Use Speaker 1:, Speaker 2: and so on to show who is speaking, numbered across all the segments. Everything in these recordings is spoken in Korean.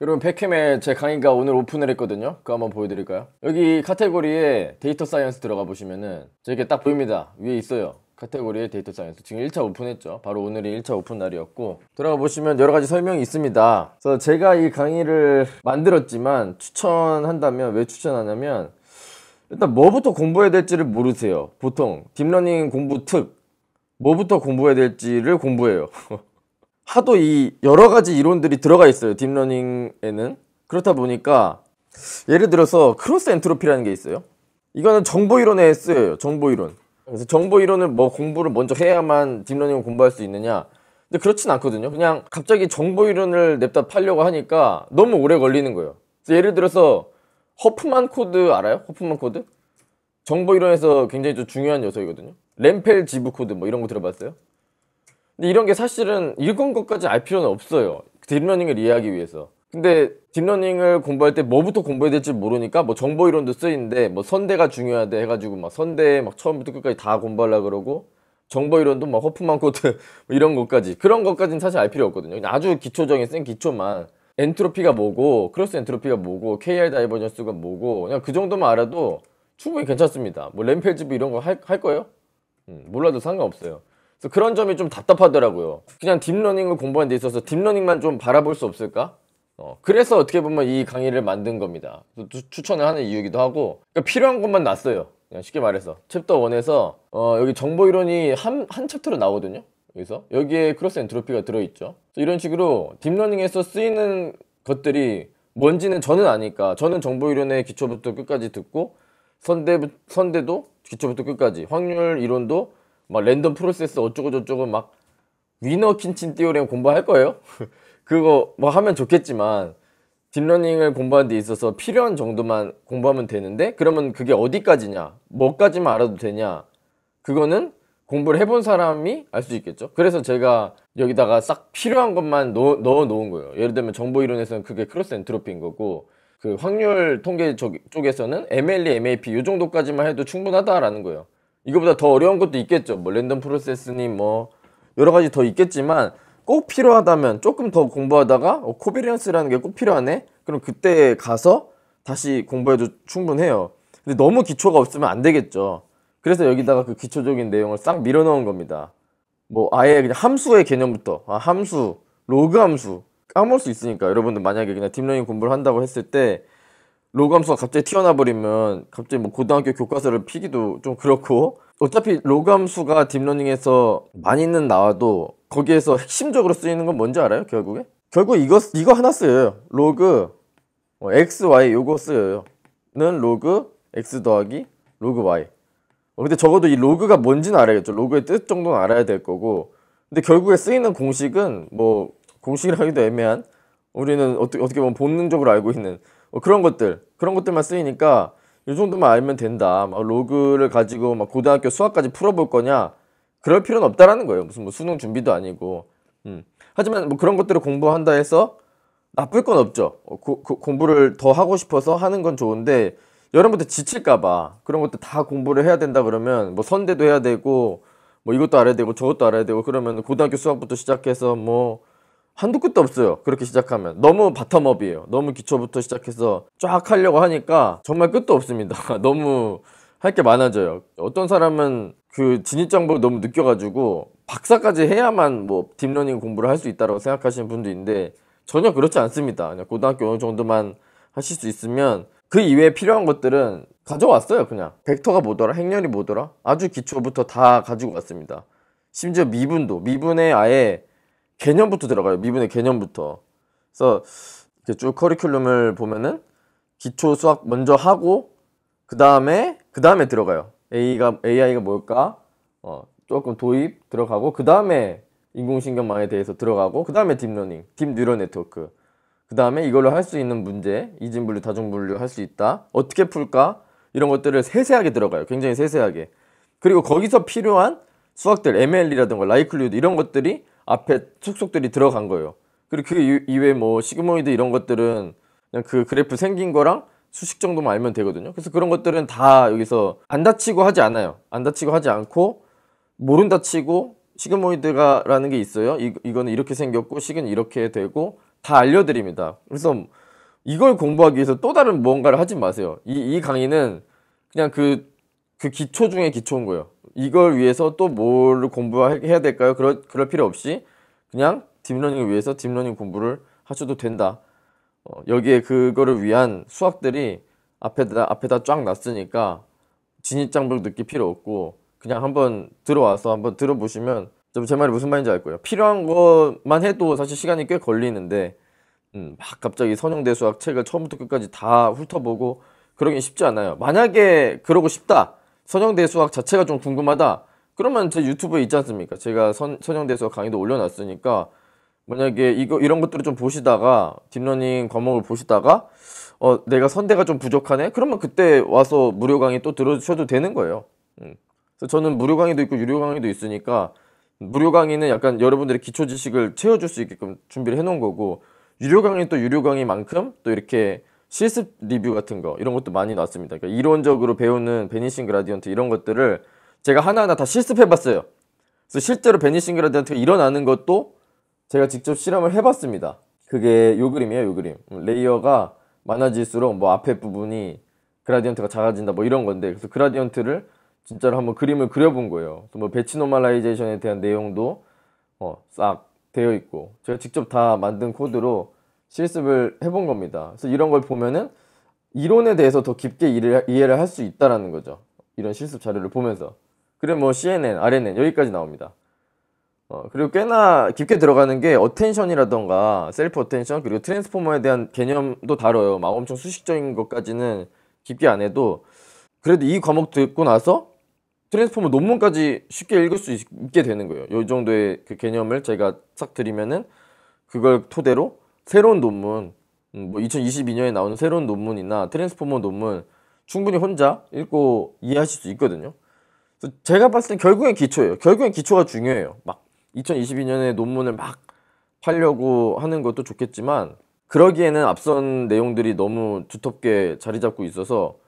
Speaker 1: 여러분, 백캠에 제 강의가 오늘 오픈을 했거든요. 그거 한번 보여드릴까요? 여기 카테고리에 데이터 사이언스 들어가 보시면은 저렇게 딱 보입니다. 위에 있어요. 카테고리에 데이터 사이언스. 지금 1차 오픈했죠. 바로 오늘이 1차 오픈 날이었고, 들어가 보시면 여러 가지 설명이 있습니다. 그래서 제가 이 강의를 만들었지만 추천한다면 왜 추천하냐면, 일단 뭐부터 공부해야 될지를 모르세요. 보통 딥러닝 공부 특 뭐부터 공부해야 될지를 공부해요. 하도 이 여러 가지 이론들이 들어가 있어요, 딥러닝에는. 그렇다 보니까 예를 들어서 크로스 엔트로피라는 게 있어요. 이거는 정보 이론에 쓰여요. 정보 이론. 그래서 정보 이론을 뭐 공부를 먼저 해야만 딥러닝을 공부할 수 있느냐? 근데 그렇진 않거든요. 그냥 갑자기 정보 이론을 냅다 팔려고 하니까 너무 오래 걸리는 거예요. 그래서 예를 들어서 허프만 코드 알아요? 허프만 코드? 정보 이론에서 굉장히 좀 중요한 요소이거든요. 램펠 지브 코드 뭐 이런 거 들어봤어요? 근데 이런 게 사실은 읽은 것까지 알 필요는 없어요, 딥러닝을 이해하기 위해서. 근데 딥러닝을 공부할 때 뭐부터 공부해야 될지 모르니까 뭐 정보 이론도 쓰이는데 뭐 선대가 중요하대 해가지고 막 선대 막 처음부터 끝까지 다 공부하려고 그러고, 정보 이론도 막 허프만 코드 뭐 이런 것까지, 그런 것까지는 사실 알 필요 없거든요. 그냥 아주 기초적인 센 기초만, 엔트로피가 뭐고 크로스 엔트로피가 뭐고 KR 다이버전스가 뭐고, 그냥 그 정도만 알아도 충분히 괜찮습니다. 뭐 램펠지브 이런 거 할 거예요? 몰라도 상관없어요. 그래서 그런 점이 좀 답답하더라고요. 그냥 딥러닝을 공부하는 데 있어서 딥러닝만 좀 바라볼 수 없을까? 그래서 어떻게 보면 이 강의를 만든 겁니다. 추천을 하는 이유이기도 하고, 그러니까 필요한 것만 놨어요. 그냥 쉽게 말해서 챕터 1에서 여기 정보 이론이 한 챕터로 나오거든요. 여기서 여기에 크로스 엔트로피가 들어있죠. 이런 식으로 딥러닝에서 쓰이는 것들이 뭔지는 저는 아니까, 저는 정보 이론의 기초부터 끝까지 듣고, 선대도 기초부터 끝까지, 확률 이론도 막 랜덤 프로세스 어쩌고 저쩌고 막 위너 킨친 띠오렘 공부할 거예요. 그거 뭐 하면 좋겠지만, 딥러닝을 공부하는 데 있어서 필요한 정도만 공부하면 되는데, 그러면 그게 어디까지냐, 뭐까지만 알아도 되냐, 그거는 공부를 해본 사람이 알 수 있겠죠. 그래서 제가 여기다가 싹 필요한 것만 넣어 놓은 거예요. 예를 들면 정보 이론에서는 그게 크로스 엔트로피인 거고, 그 확률 통계 쪽에서는 MLE, MAP 이 정도까지만 해도 충분하다라는 거예요. 이거보다 더 어려운 것도 있겠죠. 뭐 랜덤 프로세스니 뭐 여러 가지 더 있겠지만, 꼭 필요하다면 조금 더 공부하다가 코베리언스라는 게 꼭 필요하네? 그럼 그때 가서 다시 공부해도 충분해요. 근데 너무 기초가 없으면 안 되겠죠. 그래서 여기다가 그 기초적인 내용을 싹 밀어 넣은 겁니다. 뭐 아예 그냥 함수의 개념부터, 함수, 로그 함수 까먹을 수 있으니까. 여러분들 만약에 그냥 딥러닝 공부를 한다고 했을 때 로그 함수가 갑자기 튀어나와 버리면 갑자기 뭐 고등학교 교과서를 피기도 좀 그렇고, 어차피 로그 함수가 딥러닝에서 많이는 나와도 거기에서 핵심적으로 쓰이는 건 뭔지 알아요? 결국 이거 하나 쓰여요. 로그 x, y 요거 쓰여요. 는 로그 x 더하기 로그 y. 근데 적어도 이 로그가 뭔지는 알아야겠죠. 로그의 뜻 정도는 알아야 될 거고. 근데 결국에 쓰이는 공식은 뭐 공식이라기도 애매한, 우리는 어떻게 보면 본능적으로 알고 있는 그런 것들만 쓰이니까 이 정도만 알면 된다. 막 로그를 가지고 막 고등학교 수학까지 풀어볼 거냐, 그럴 필요는 없다라는 거예요. 무슨 뭐 수능 준비도 아니고. 하지만 뭐 그런 것들을 공부한다 해서 나쁠 건 없죠. 공부를 더 하고 싶어서 하는 건 좋은데, 여러분들 지칠까봐 그런 것들 다 공부를 해야 된다 그러면 뭐 선대도 해야 되고 뭐 이것도 알아야 되고 저것도 알아야 되고, 그러면 고등학교 수학부터 시작해서 뭐 한도 끝도 없어요. 그렇게 시작하면 너무 바텀업이에요. 너무 기초부터 시작해서 쫙 하려고 하니까 정말 끝도 없습니다. 너무 할 게 많아져요. 어떤 사람은 그 진입장벽을 너무 느껴가지고 박사까지 해야만 뭐 딥러닝 공부를 할 수 있다고 생각하시는 분도 있는데, 전혀 그렇지 않습니다. 그냥 고등학교 어느 정도만 하실 수 있으면 그 이외에 필요한 것들은 가져왔어요. 그냥 벡터가 뭐더라, 행렬이 뭐더라, 아주 기초부터 다 가지고 왔습니다. 심지어 미분에 아예 개념부터 들어가요. 미분의 개념부터. 그래서 이렇게 쭉 커리큘럼을 보면은 기초 수학 먼저 하고 그 다음에 들어가요. AI가 뭘까? 조금 도입 들어가고, 그 다음에 인공신경망에 대해서 들어가고, 그 다음에 딥러닝, 딥 뉴럴 네트워크, 그 다음에 이걸로 할 수 있는 문제, 이진분류, 다중분류 할 수 있다, 어떻게 풀까, 이런 것들을 세세하게 들어가요. 굉장히 세세하게. 그리고 거기서 필요한 수학들, ML이라든가 라이클리후드 이런 것들이 앞에 속속들이 들어간 거예요. 그리고 그 이외에 뭐 시그모이드 이런 것들은 그냥 그 그래프 생긴 거랑 수식 정도만 알면 되거든요. 그래서 그런 것들은 다 여기서 안 다치고 하지 않아요. 안 다치고 하지 않고, 모른다 치고 시그모이드가라는 게 있어요. 이거는 이렇게 생겼고 식은 이렇게 되고 다 알려드립니다. 그래서 이걸 공부하기 위해서 또 다른 무언가를 하지 마세요. 이 강의는 그냥 그 기초 중에 기초인 거예요. 이걸 위해서 또 뭐를 공부해야 될까요? 그럴 필요 없이 그냥 딥러닝을 위해서 딥러닝 공부를 하셔도 된다. 여기에 그거를 위한 수학들이 앞에다 쫙 놨으니까 진입장벽 느낄 필요 없고 그냥 한번 들어와서 한번 들어보시면 제 말이 무슨 말인지 알 거예요. 필요한 것만 해도 사실 시간이 꽤 걸리는데 막 갑자기 선형대 수학 책을 처음부터 끝까지 다 훑어보고 그러긴 쉽지 않아요. 만약에 그러고 싶다. 선형대 수학 자체가 좀 궁금하다. 그러면 제 유튜브에 있지 않습니까? 제가 선형대 수학 강의도 올려놨으니까 만약에 이런 것들을 좀 보시다가 딥러닝 과목을 보시다가 내가 선대가 좀 부족하네? 그러면 그때 와서 무료 강의 또 들으셔도 되는 거예요. 그래서 저는 무료 강의도 있고 유료 강의도 있으니까 무료 강의는 약간 여러분들의 기초 지식을 채워줄 수 있게끔 준비를 해놓은 거고 유료 강의는 또 유료 강의만큼 또 이렇게 실습 리뷰 같은 거 이런 것도 많이 나왔습니다. 그러니까 이론적으로 배우는 베니싱 그라디언트 이런 것들을 제가 하나하나 다 실습해봤어요. 그래서 실제로 베니싱 그라디언트가 일어나는 것도 제가 직접 실험을 해봤습니다. 그게 요 그림이에요, 요 그림. 레이어가 많아질수록 뭐 앞에 부분이 그라디언트가 작아진다 뭐 이런 건데 그래서 그라디언트를 진짜로 한번 그림을 그려본 거예요. 또 뭐 배치 노멀라이제이션에 대한 내용도 싹 되어 있고 제가 직접 다 만든 코드로 실습을 해본 겁니다. 그래서 이런 걸 보면은 이론에 대해서 더 깊게 이해를 할 수 있다라는 거죠. 이런 실습 자료를 보면서. 그래 뭐 CNN, RNN 여기까지 나옵니다. 그리고 꽤나 깊게 들어가는 게 어텐션이라던가 셀프 어텐션 그리고 트랜스포머에 대한 개념도 다뤄요. 막 엄청 수식적인 것까지는 깊게 안 해도 그래도 이 과목 듣고 나서 트랜스포머 논문까지 쉽게 읽을 수 있게 되는 거예요. 이 정도의 그 개념을 제가 싹 드리면은 그걸 토대로 새로운 논문, 뭐 2022년에 나오는 새로운 논문이나 트랜스포머 논문 충분히 혼자 읽고 이해하실 수 있거든요. 그래서 제가 봤을 땐 결국엔 기초예요. 결국엔 기초가 중요해요. 막 2022년에 논문을 막 팔려고 하는 것도 좋겠지만 그러기에는 앞선 내용들이 너무 두텁게 자리 잡고 있어서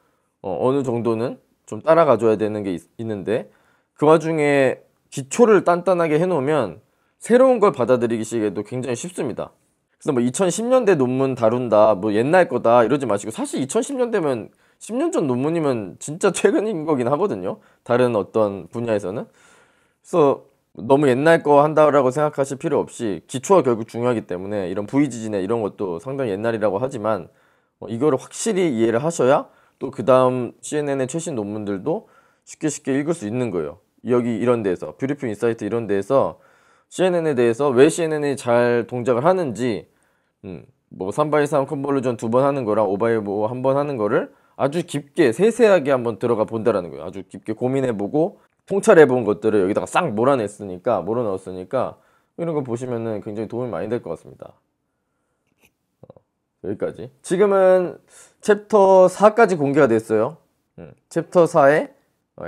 Speaker 1: 어느 정도는 좀 따라가 줘야 되는 게 있는데 그 와중에 기초를 단단하게 해놓으면 새로운 걸 받아들이기에도 굉장히 쉽습니다. 그래서 뭐 2010년대 논문 다룬다 뭐 옛날 거다 이러지 마시고 사실 2010년대면 10년 전 논문이면 진짜 최근인 거긴 하거든요. 다른 어떤 분야에서는. 그래서 너무 옛날 거 한다라고 생각하실 필요 없이 기초가 결국 중요하기 때문에 이런 V지진에 이런 것도 상당히 옛날이라고 하지만 이거를 확실히 이해를 하셔야 또 그 다음 CNN의 최신 논문들도 쉽게 읽을 수 있는 거예요. 여기 이런 데에서 뷰티풀 인사이트 이런 데에서 CNN에 대해서 왜 CNN이 잘 동작을 하는지 뭐 3x3 컨볼루전 2번 하는 거랑 5x5 한 번 하는 거를 아주 깊게 세세하게 한번 들어가 본다라는 거예요. 아주 깊게 고민해보고 통찰해본 것들을 여기다가 싹 몰아넣었으니까 이런 거 보시면은 굉장히 도움이 많이 될 것 같습니다. 여기까지. 지금은 챕터 4까지 공개가 됐어요. 챕터 4의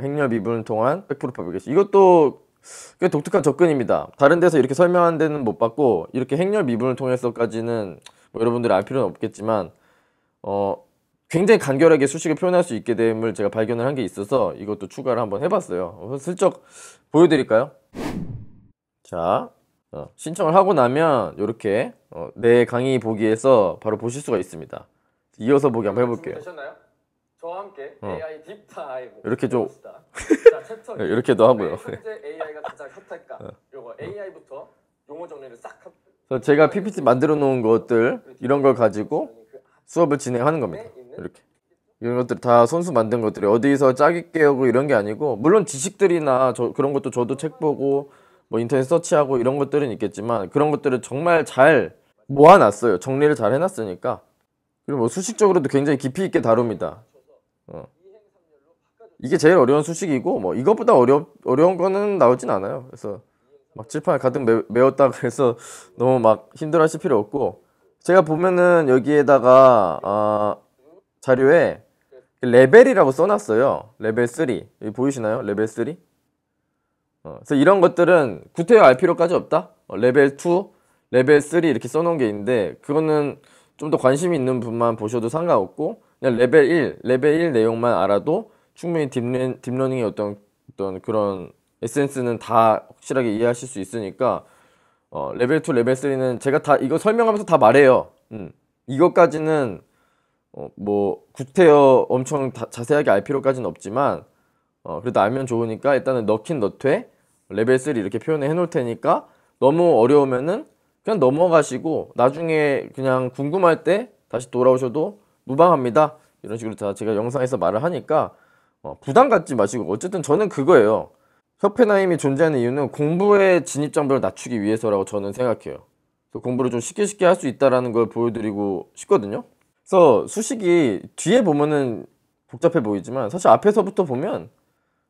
Speaker 1: 행렬 미분을 통한 백프로 파브리케이션. 이것도 꽤 독특한 접근입니다. 다른 데서 이렇게 설명한 데는 못 봤고 이렇게 행렬 미분을 통해서까지는 뭐 여러분들이 알 필요는 없겠지만 굉장히 간결하게 수식을 표현할 수 있게 됨을 제가 발견을 한 게 있어서 이것도 추가를 한번 해봤어요. 슬쩍 보여드릴까요? 자, 신청을 하고 나면 이렇게 내 강의 보기에서 바로 보실 수가 있습니다. 이어서 보기 한번 해볼게요.
Speaker 2: 되셨나요? 저와 함께 AI 딥다이브
Speaker 1: 이렇게 좀
Speaker 2: 자, 챕터
Speaker 1: 이렇게도 하고요.
Speaker 2: 현재 AI가 가장 핫할까? 요거 AI부터 용어 정리를 싹
Speaker 1: 그래서 제가 PPT 만들어 놓은 것들 이런 걸 가지고 수업을 진행하는 겁니다. 이렇게 이런 것들 다 손수 만든 것들이 어디서 짜깁 깨우고 이런 게 아니고 물론 지식들이나 그런 것도 저도 책 보고 뭐 인터넷 서치하고 이런 것들은 있겠지만 그런 것들을 정말 잘 모아놨어요. 정리를 잘 해놨으니까. 그리고 뭐 수식적으로도 굉장히 깊이 있게 다룹니다. 이게 제일 어려운 수식이고 뭐 이것보다 어려운 거는 나오진 않아요. 그래서 막 칠판을 가득 메웠다 그래서 너무 막 힘들어하실 필요 없고 제가 보면은 여기에다가 자료에 레벨이라고 써놨어요. 레벨 3 여기 보이시나요? 레벨 3 그래서 이런 것들은 구태여 알 필요까지 없다. 레벨 2, 레벨 3 이렇게 써놓은 게 있는데 그거는 좀 더 관심이 있는 분만 보셔도 상관없고 그냥 레벨 1, 레벨 1 내용만 알아도 충분히 딥러닝의 어떤 그런 에센스는 다 확실하게 이해하실 수 있으니까 레벨 2, 레벨 3는 제가 다 이거 설명하면서 다 말해요. 이것까지는 뭐 구태여 엄청 자세하게 알 필요까지는 없지만 그래도 알면 좋으니까 일단은 넣긴 넣되 레벨 3 이렇게 표현을 해놓을 테니까 너무 어려우면은 그냥 넘어가시고 나중에 그냥 궁금할 때 다시 돌아오셔도 무방합니다. 이런 식으로 다 제가 영상에서 말을 하니까 부담 갖지 마시고 어쨌든 저는 그거예요. 협회나임이 존재하는 이유는 공부의 진입장벽을 낮추기 위해서라고 저는 생각해요. 그래서 공부를 좀 쉽게 할 수 있다라는 걸 보여드리고 싶거든요. 그래서 수식이 뒤에 보면은 복잡해 보이지만 사실 앞에서부터 보면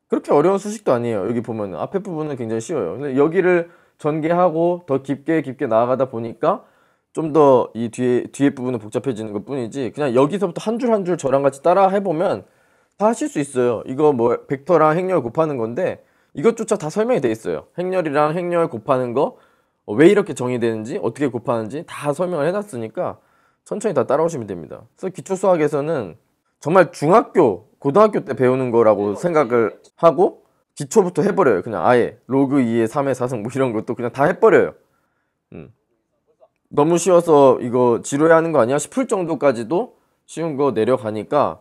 Speaker 1: 그렇게 어려운 수식도 아니에요. 여기 보면은 앞에 부분은 굉장히 쉬워요. 근데 여기를 전개하고 더 깊게 나아가다 보니까 좀 더 이 뒤에 부분은 복잡해지는 것 뿐이지 그냥 여기서부터 한 줄 한 줄 저랑 같이 따라 해보면 다 하실 수 있어요. 이거 뭐 벡터랑 행렬 곱하는 건데 이것조차 다 설명이 돼 있어요. 행렬이랑 행렬 곱하는 거 왜 이렇게 정의되는지 어떻게 곱하는지 다 설명을 해놨으니까 천천히 다 따라오시면 됩니다. 그래서 기초 수학에서는 정말 중학교, 고등학교 때 배우는 거라고 생각을 하고 기초부터 해버려요. 그냥 아예 로그 2의 3의 4승 뭐 이런 것도 그냥 다 해버려요. 너무 쉬워서 이거 지루해 하는 거 아니야 싶을 정도까지도 쉬운 거 내려가니까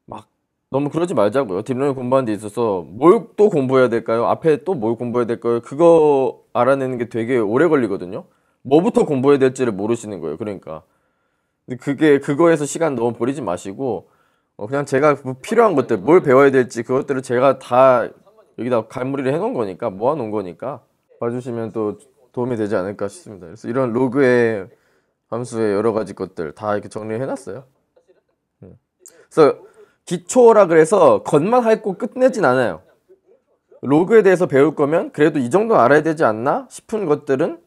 Speaker 1: 막 너무 그러지 말자고요. 딥러닝 공부하는 데 있어서 뭘 또 공부해야 될까요? 앞에 또 뭘 공부해야 될까요? 그거 알아내는 게 되게 오래 걸리거든요. 뭐부터 공부해야 될지를 모르시는 거예요. 그러니까 그거에서 시간 너무 버리지 마시고 그냥 제가 필요한 것들 뭘 배워야 될지 그것들을 제가 다 여기다 갈무리를 해놓은 거니까 모아놓은 거니까 봐주시면 또 도움이 되지 않을까 싶습니다. 그래서 이런 로그의 함수의 여러 가지 것들 다 이렇게 정리를 해놨어요. 그래서 기초라 그래서 겉만 핥고 끝내진 않아요. 로그에 대해서 배울 거면 그래도 이 정도 알아야 되지 않나 싶은 것들은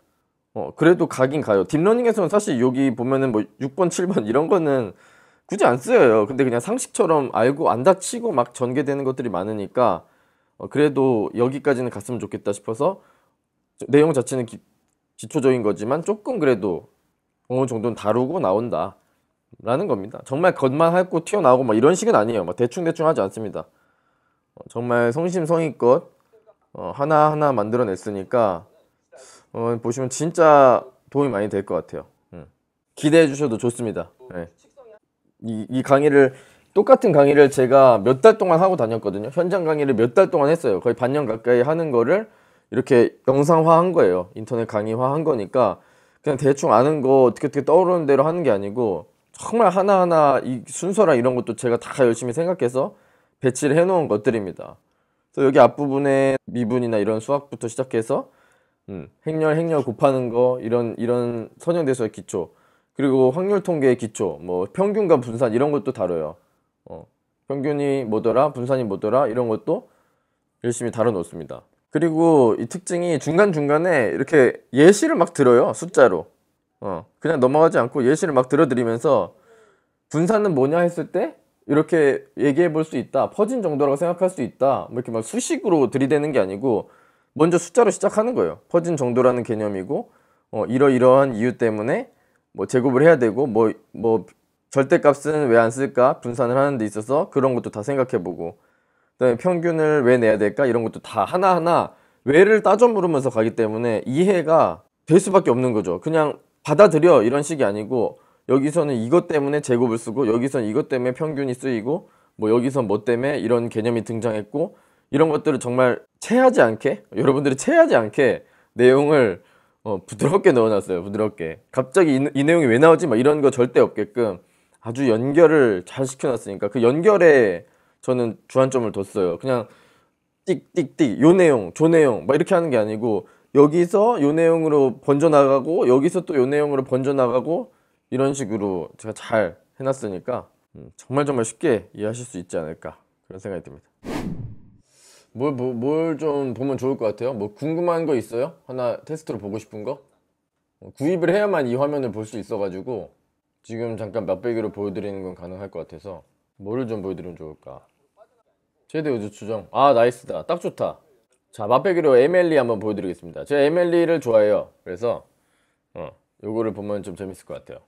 Speaker 1: 그래도 가긴 가요. 딥러닝에서는 사실 여기 보면은 뭐 6번, 7번 이런 거는 굳이 안 쓰여요. 근데 그냥 상식처럼 알고 안 다치고 막 전개되는 것들이 많으니까 그래도 여기까지는 갔으면 좋겠다 싶어서 내용 자체는 기초적인 거지만 조금 그래도 어느 정도는 다루고 나온다 라는 겁니다. 정말 겉만 핥고 튀어나오고 막 이런 식은 아니에요. 막 대충 하지 않습니다. 정말 성심성의껏 하나하나 만들어냈으니까 보시면 진짜 도움이 많이 될 것 같아요. 기대해 주셔도 좋습니다. 네. 이 강의를 똑같은 강의를 제가 몇 달 동안 하고 다녔거든요. 현장 강의를 몇 달 동안 했어요. 거의 반년 가까이 하는 거를 이렇게 영상화한 거예요. 인터넷 강의화한 거니까 그냥 대충 아는 거 어떻게 떠오르는 대로 하는 게 아니고 정말 하나하나 이 순서랑 이런 것도 제가 다 열심히 생각해서 배치를 해놓은 것들입니다. 그래서 여기 앞부분에 미분이나 이런 수학부터 시작해서 행렬 곱하는 거 이런 선형대수의 기초 그리고 확률 통계의 기초 뭐 평균과 분산 이런 것도 다뤄요. 평균이 뭐더라 분산이 뭐더라 이런 것도 열심히 다뤄놓습니다. 그리고 이 특징이 중간중간에 이렇게 예시를 막 들어요. 숫자로 그냥 넘어가지 않고 예시를 막 들어드리면서 분산은 뭐냐 했을 때 이렇게 얘기해 볼 수 있다. 퍼진 정도라고 생각할 수 있다. 뭐 이렇게 막 수식으로 들이대는 게 아니고 먼저 숫자로 시작하는 거예요. 퍼진 정도라는 개념이고 이러이러한 이유 때문에 뭐 제곱을 해야 되고 뭐 절대값은 왜 안 쓸까 분산을 하는 데 있어서 그런 것도 다 생각해 보고 그다음에 평균을 왜 내야 될까 이런 것도 다 하나하나 왜를 따져 물으면서 가기 때문에 이해가 될 수밖에 없는 거죠. 그냥 받아들여 이런 식이 아니고 여기서는 이것 때문에 제곱을 쓰고 여기서는 이것 때문에 평균이 쓰이고 뭐 여기서 뭐 때문에 이런 개념이 등장했고 이런 것들을 정말 체하지 않게 여러분들이 체하지 않게 내용을 부드럽게 넣어놨어요. 부드럽게 갑자기 이 내용이 왜 나오지 막 이런 거 절대 없게끔 아주 연결을 잘 시켜놨으니까 그 연결에 저는 주안점을 뒀어요. 그냥 띡띡띡 요 내용 저 내용 막 이렇게 하는 게 아니고 여기서 요 내용으로 번져나가고 여기서 또 요 내용으로 번져나가고 이런 식으로 제가 잘 해놨으니까 정말 쉽게 이해하실 수 있지 않을까 그런 생각이 듭니다. 뭘 좀 보면 좋을 것 같아요? 뭐 궁금한 거 있어요? 하나 테스트로 보고 싶은 거? 구입을 해야만 이 화면을 볼 수 있어가지고 지금 잠깐 맛배기로 보여드리는 건 가능할 것 같아서 뭐를 좀 보여드리면 좋을까? 최대 우주 추정. 아 나이스다. 딱 좋다. 자 맛배기로 MLE 한번 보여드리겠습니다. 제가 MLE를 좋아해요. 그래서 요거를 보면 좀 재밌을 것 같아요.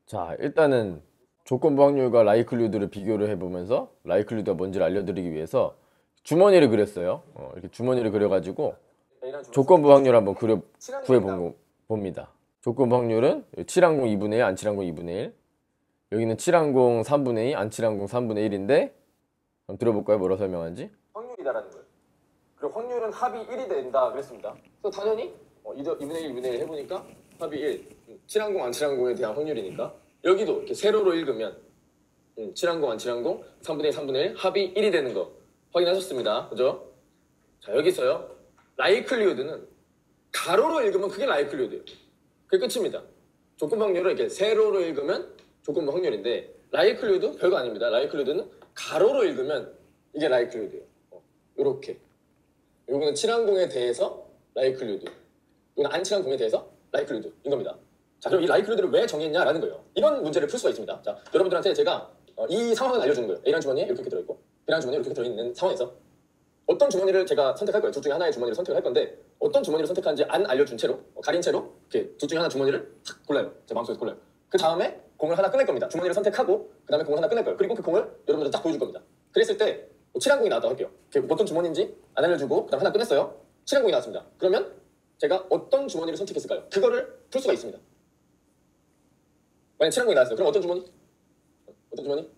Speaker 1: 자 일단은 조건부 확률과 라이클리후드를 비교를 해보면서 라이클리후드가 뭔지를 알려드리기 위해서 주머니를 그렸어요. 이렇게 주머니를 그려가지고 조건부 확률 한번 구해본 봅니다. 조건 확률은 칠항공 2분의 1, 안칠항공 2분의 1. 여기는 칠항공 3분의 2, 안칠항공 3분의 1인데 한번 들어볼까요? 뭐라 설명하는지?
Speaker 2: 확률이다라는 거예요. 그리고 확률은 합이 1이 된다 그랬습니다. 그래서 당연히 2분의 1, 2분의 1 해보니까 합이 1. 칠항공, 안칠항공에 대한 확률이니까 여기도 이렇게 세로로 읽으면 칠항공, 안칠항공 3분의 1, 3분의 1 합이 1이 되는 거 확인하셨습니다. 그죠? 자, 여기서요. 라이클리후드는 가로로 읽으면 그게 라이클리후드예요. 그게 끝입니다. 조건 확률을 이렇게 세로로 읽으면 조건 확률인데 라이클리후드 별거 아닙니다. 라이클리후드는 가로로 읽으면 이게 라이클리후드예요. 요렇게. 요거는 칠항공에 대해서 라이클리후드. 이거는 안칠항공에 대해서 라이클리후드인 겁니다. 자, 그럼 이 라이클리후드를 왜 정했냐라는 거예요. 이런 문제를 풀 수가 있습니다. 자, 여러분들한테 제가 이 상황을 알려주는 거예요. A라는 주머니에 이렇게 들어있고 B라는 주머니에 이렇게 들어있는 상황에서 어떤 주머니를 제가 선택할 거예요. 둘 중에 하나의 주머니를 선택을 할 건데 어떤 주머니를 선택하는지 안 알려준 채로 가린 채로 이렇게 둘 중에 하나 주머니를 탁 골라요. 제 마음속에서 골라요. 그 다음에 공을 하나 꺼낼 겁니다. 주머니를 선택하고 그 다음에 공을 하나 꺼낼 거예요. 그리고 그 공을 여러분들 딱 보여줄 겁니다. 그랬을 때 칠항공이 나왔다고 할게요. 어떤 주머니인지 안 알려주고 그 다음 하나 꺼냈어요. 칠항공이 나왔습니다. 그러면 제가 어떤 주머니를 선택했을까요? 그거를 풀 수가 있습니다. 만약 칠항공이 나왔어요. 그럼 어떤 주머니? 어떤 주머니?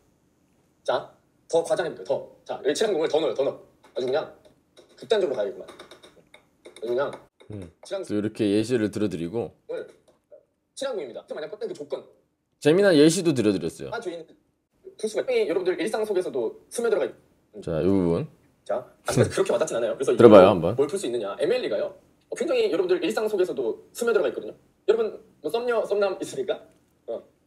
Speaker 2: 자, 더 과장해볼게요. 더. 자, 여기 칠항공을 더 넣어요. 아주 그냥 극단적으로 가야겠구만. 아주 그냥
Speaker 1: 또 이렇게 예시를 들어드리고
Speaker 2: 칠항공입니다. 그럼 만약 껐던 그 조건
Speaker 1: 재미난 예시도 들어드렸어요.
Speaker 2: 뒤에 있는 풀 수가 있 여러분들 일상 속에서도 스며들어가 있
Speaker 1: 자, 이 부분
Speaker 2: 자, 그렇게 와닿진 않아요. 그래서
Speaker 1: 들어봐요, 한번.
Speaker 2: 뭘 풀 수 있느냐? MLE가요. 굉장히 여러분들 일상 속에서도 스며들어가 있거든요. 여러분 뭐 썸녀 썸남 있으니까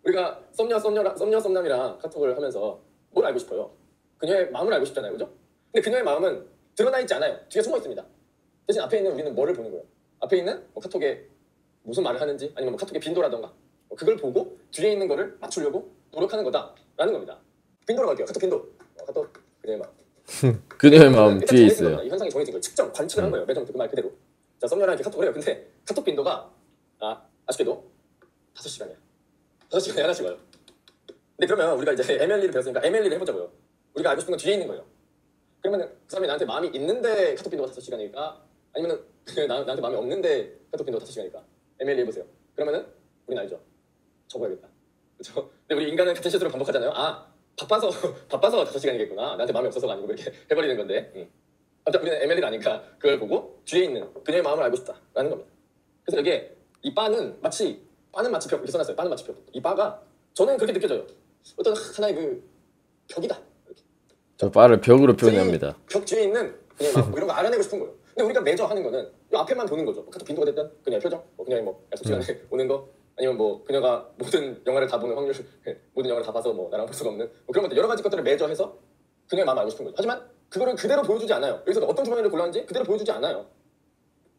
Speaker 2: 우리가 썸남이랑 카톡을 하면서 뭘 알고 싶어요? 그녀의 마음을 알고 싶잖아요, 그죠? 근데 그녀의 마음은 드러나 있지 않아요. 뒤에 숨어 있습니다. 대신 앞에 있는 우리는 뭐를 보는 거예요? 앞에 있는 뭐 카톡에 무슨 말을 하는지 아니면 뭐 카톡의 빈도라던가 그걸 보고 뒤에 있는 거를 맞추려고 노력하는 거다라는 겁니다. 빈도로 갈게요. 카톡 빈도. 카톡 그녀의 마음.
Speaker 1: 그녀의 마음 뒤에 있어요.
Speaker 2: 이 현상이 정해진 거예요. 측정, 관측을 한 거예요. 매정 그 말 그대로. 자, 썸녀랑 이렇게 카톡을 해요. 근데 카톡 빈도가 아쉽게도 5시간이야. 5시간에 하나씩 와요. 근데 그러면 우리가 이제 MLE를 배웠으니까 MLE를 해보자고요. 우리가 알고 싶은 건 뒤에 있는 거예요. 그러면 그 사람이 나한테 마음이 있는데 카톡 빈도가 5시간일까? 아니면 나한테 마음이 없는데 카톡 빈도가 5시간일까? MLE 해보세요. 그러면은 우리는 알죠. 적어야겠다. 그렇죠? 근데 우리 인간은 같은 실수를 반복하잖아요. 바빠서 5시간이겠구나. 나한테 마음이 없어서가 아니고 이렇게 해버리는 건데. 아무튼 우리는 MLE가 아니까 그걸 보고 뒤에 있는 그녀의 마음을 알고 싶다라는 겁니다. 그래서 여기에 이 바는 마치 벽 이렇게 써놨어요. 바는 마치 벽. 이 바가 저는 그렇게 느껴져요. 어떤 하나의 그 벽이다. 이렇게.
Speaker 1: 저 바를 벽으로 표현합니다.
Speaker 2: 벽 뒤에 있는 그녀의 마음 이런 거 알아내고 싶은 거예요. 근데 우리가 매저 하는 거는 이 앞에만 보는 거죠. 카톡 빈도가 됐든 그녀의 표정, 그녀의 뭐 약속 시간에 오는 거, 아니면 뭐 그녀가 모든 영화를 다 보는 확률, 모든 영화를 다 봐서 뭐 나랑 볼 수가 없는 뭐 그런 것들 여러 가지 것들을 매저해서 그녀의 마음을 알고 싶은 거죠. 하지만 그거를 그대로 보여주지 않아요. 여기서 어떤 주머니를 골랐는지 그대로 보여주지 않아요.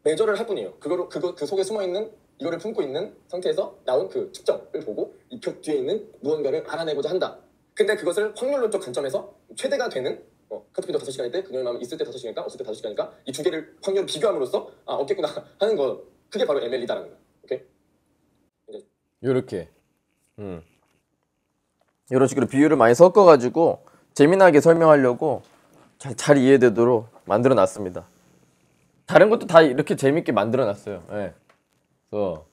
Speaker 2: 매저를 할 뿐이에요. 그 속에 숨어 있는 이거를 품고 있는 상태에서 나온 그 측정을 보고 이 벽 뒤에 있는 무언가를 알아내고자 한다. 근데 그것을 확률론적 관점에서 최대가 되는 카톡 빈도 5시간일 때 그녀의 마음이 있을 때 5시간일까 없을 때 5시간일까 이 두 개를 확률 비교함으로써 없겠구나 하는 거 그게 바로 MLE다라는 거야. 오케이?
Speaker 1: 요렇게 이런 식으로 비율을 많이 섞어가지고 재미나게 설명하려고 잘 이해되도록 만들어 놨습니다. 다른 것도 다 이렇게 재밌게 만들어 놨어요. 네. 그래서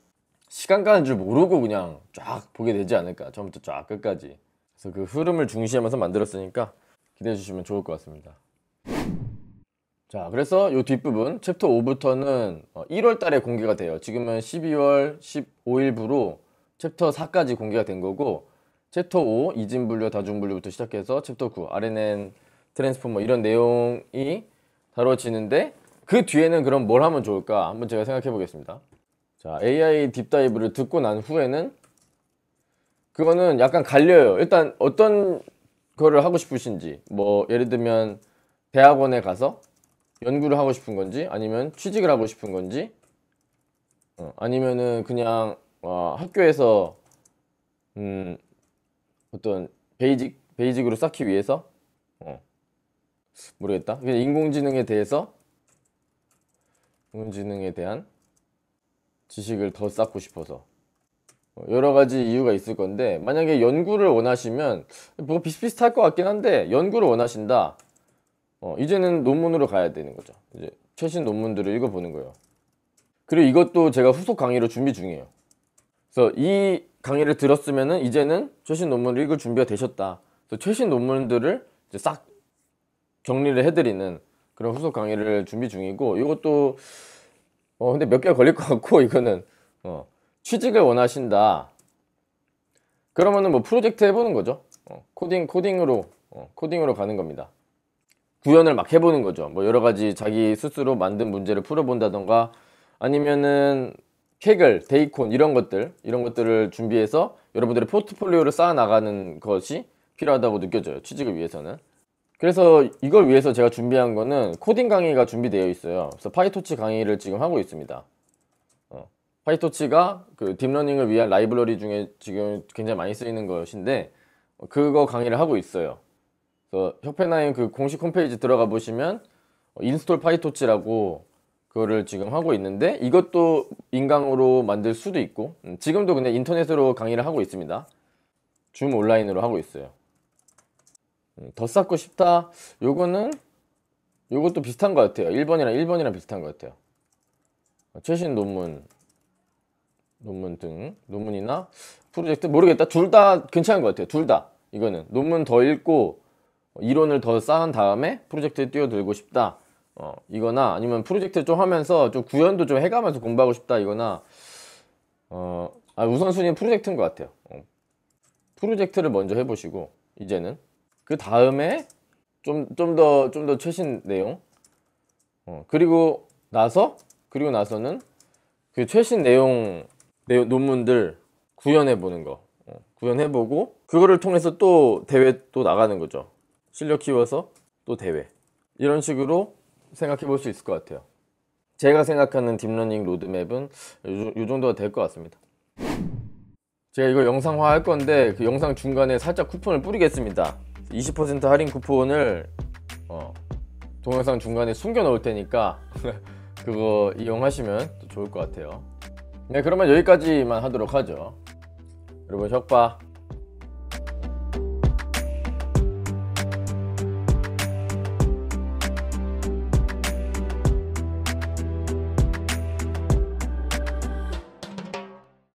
Speaker 1: 시간 가는 줄 모르고 그냥 쫙 보게 되지 않을까. 처음부터 쫙 끝까지. 그래서 그 흐름을 중시하면서 만들었으니까 기대해 주시면 좋을 것 같습니다. 자, 그래서 요 뒷부분 챕터 5부터는 1월 달에 공개가 돼요. 지금은 12월 15일부로 챕터 4까지 공개가 된 거고, 챕터 5 이진분류 다중분류부터 시작해서 챕터 9 RNN 트랜스포머 이런 내용이 다뤄지는데, 그 뒤에는 그럼 뭘 하면 좋을까 한번 제가 생각해 보겠습니다. 자, AI 딥다이브를 듣고 난 후에는 그거는 약간 갈려요. 일단 어떤 거를 하고 싶으신지, 뭐 예를 들면 대학원에 가서 연구를 하고 싶은 건지, 아니면 취직을 하고 싶은 건지, 아니면은 그냥 학교에서 어떤 베이직으로 쌓기 위해서 모르겠다. 그냥 인공지능에 대한 지식을 더 쌓고 싶어서 여러 가지 이유가 있을 건데, 만약에 연구를 원하시면 뭐가 비슷비슷할 것 같긴 한데, 연구를 원하신다. 이제는 논문으로 가야 되는 거죠. 이제 최신 논문들을 읽어보는 거예요. 그리고 이것도 제가 후속 강의로 준비 중이에요. 그래서 이 강의를 들었으면은 이제는 최신 논문을 읽을 준비가 되셨다. 그래서 최신 논문들을 이제 싹 정리를 해드리는 그런 후속 강의를 준비 중이고, 이것도 근데 몇 개월 걸릴 것 같고, 이거는 취직을 원하신다. 그러면은 뭐 프로젝트 해보는 거죠. 코딩으로 가는 겁니다. 구현을 막 해보는 거죠. 뭐 여러 가지 자기 스스로 만든 문제를 풀어본다던가, 아니면은 케글, 데이콘 이런 것들을 준비해서 여러분들의 포트폴리오를 쌓아 나가는 것이 필요하다고 느껴져요. 취직을 위해서는. 그래서 이걸 위해서 제가 준비한 거는 코딩 강의가 준비되어 있어요. 그래서 파이토치 강의를 지금 하고 있습니다. 파이토치가 그 딥러닝을 위한 라이브러리 중에 지금 굉장히 많이 쓰이는 것인데, 그거 강의를 하고 있어요. 그래서 협회9 그 공식 홈페이지 들어가 보시면 인스톨 파이토치라고 그거를 지금 하고 있는데, 이것도 인강으로 만들 수도 있고, 지금도 근데 인터넷으로 강의를 하고 있습니다. 줌 온라인으로 하고 있어요. 더 쌓고 싶다. 요것도 비슷한 것 같아요. 1번이랑 비슷한 것 같아요. 최신 논문이나 프로젝트 모르겠다. 둘 다 괜찮은 것 같아요. 둘 다. 이거는 논문 더 읽고 이론을 더 쌓은 다음에 프로젝트에 뛰어들고 싶다. 이거나, 아니면 프로젝트 좀 하면서 좀 구현도 좀 해가면서 공부하고 싶다. 이거나, 우선순위는 프로젝트인 것 같아요. 프로젝트를 먼저 해보시고, 이제는 그 다음에 좀 더 최신 내용, 그리고 나서는 그 최신 내용 논문들 구현해보는 거, 구현해보고 그거를 통해서 또 대회 또 나가는 거죠. 실력 키워서 또 대회, 이런 식으로 생각해 볼 수 있을 것 같아요. 제가 생각하는 딥러닝 로드맵은 이 정도가 될 것 같습니다. 제가 이거 영상화 할 건데 그 영상 중간에 살짝 쿠폰을 뿌리겠습니다. 20% 할인 쿠폰을 동영상 중간에 숨겨 놓을 테니까 그거 이용하시면 좋을 것 같아요. 네, 그러면 여기까지만 하도록 하죠. 여러분, 혁바